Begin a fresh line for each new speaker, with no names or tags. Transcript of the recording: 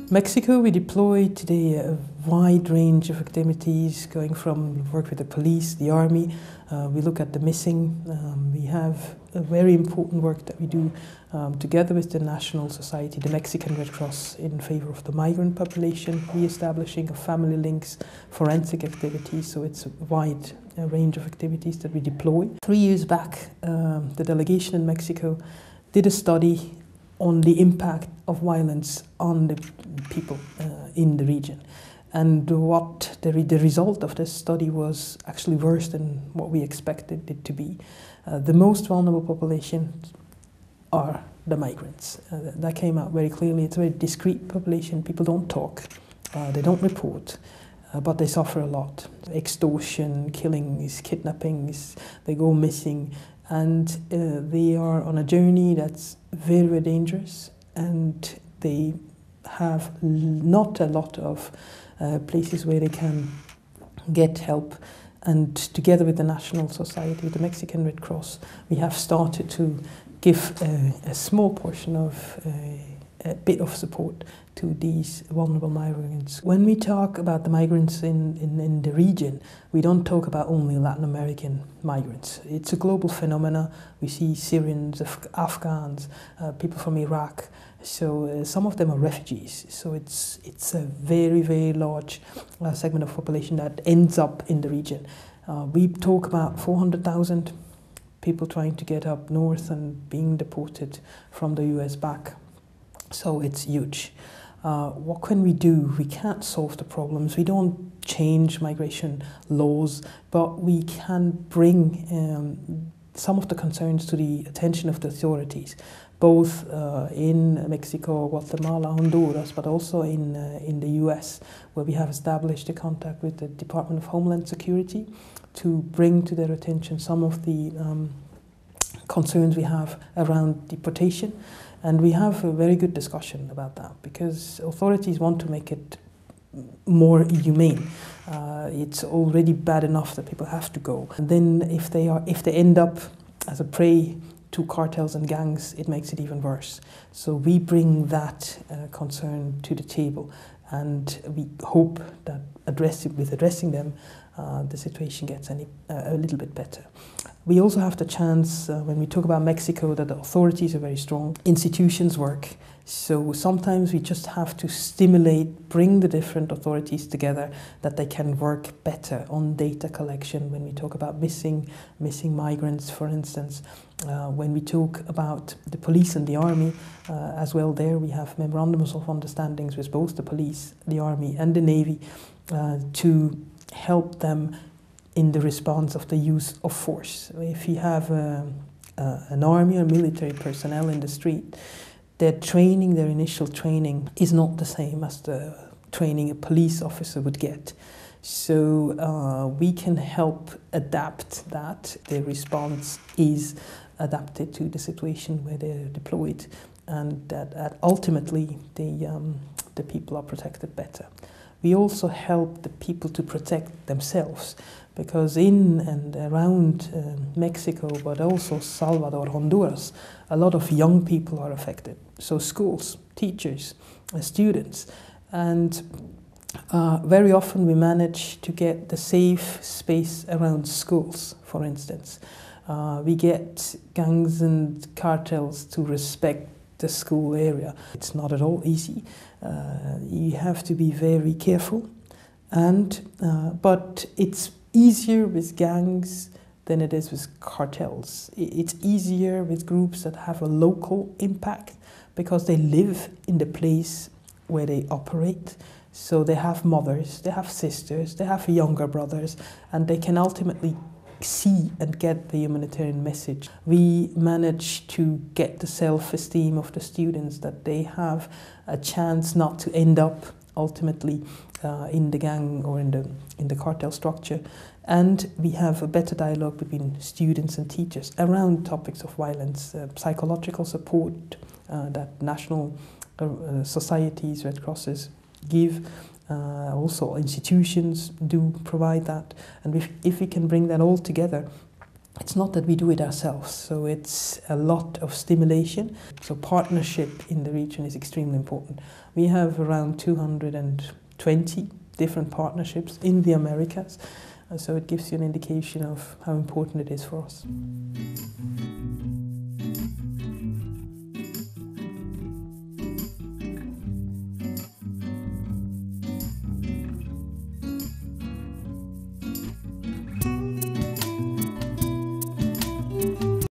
Mexico, we deploy today a wide range of activities going from work with the police, the army. We look at the missing. We have a very important work that we do together with the National Society, the Mexican Red Cross, in favor of the migrant population, re-establishing of family links, forensic activities. So it's a wide range of activities that we deploy. 3 years back, the delegation in Mexico did a study on the impact of violence on the people in the region. And what the result of this study was actually worse than what we expected it to be. The most vulnerable population are the migrants. That came out very clearly. It's a very discreet population. People don't talk, they don't report, but they suffer a lot. Extortion, killings, kidnappings, they go missing. And they are on a journey that's very, very dangerous, and they have not a lot of places where they can get help. And together with the National Society, the Mexican Red Cross, we have started to give a small portion of a bit of support to these vulnerable migrants. When we talk about the migrants in the region, we don't talk about only Latin American migrants. It's a global phenomenon. We see Syrians, Afghans, people from Iraq. So some of them are refugees. So it's a very, very large segment of population that ends up in the region. We talk about 400,000 people trying to get up north and being deported from the US back. So it's huge. What can we do? We can't solve the problems. We don't change migration laws, but we can bring some of the concerns to the attention of the authorities, both in Mexico, Guatemala, Honduras, but also in the US, where we have established a contact with the Department of Homeland Security to bring to their attention some of the concerns we have around deportation. And we have a very good discussion about that, because authorities want to make it more humane. It's already bad enough that people have to go. And then if they end up as a prey to cartels and gangs, it makes it even worse. So we bring that concern to the table, and we hope that addressing them, the situation gets a little bit better. We also have the chance, when we talk about Mexico, that the authorities are very strong. Institutions work. So sometimes we just have to stimulate, bring the different authorities together, that they can work better on data collection. When we talk about missing migrants, for instance, when we talk about the police and the army, as well, there we have memorandums of understandings with both the police, the army and the Navy to help them in the response of the use of force. If you have an army or military personnel in the street, their initial training is not the same as the training a police officer would get. So we can help adapt that. The response is adapted to the situation where they're deployed, and that ultimately the people are protected better. We also help the people to protect themselves, because in and around Mexico, but also Salvador, Honduras, a lot of young people are affected. So schools, teachers, students, and very often we manage to get the safe space around schools, for instance. We get gangs and cartels to respect the school area. It's not at all easy. You have to be very careful, but it's easier with gangs than it is with cartels. It's easier with groups that have a local impact, because they live in the place where they operate. So they have mothers, they have sisters, they have younger brothers, and they can ultimately see and get the humanitarian message. We manage to get the self-esteem of the students, that they have a chance not to end up ultimately in the gang or in the cartel structure. And we have a better dialogue between students and teachers around topics of violence, psychological support that national societies, Red Crosses give. Also institutions do provide that. And if we can bring that all together, it's not that we do it ourselves, so it's a lot of stimulation. So partnership in the region is extremely important. We have around 220 different partnerships in the Americas, so it gives you an indication of how important it is for us.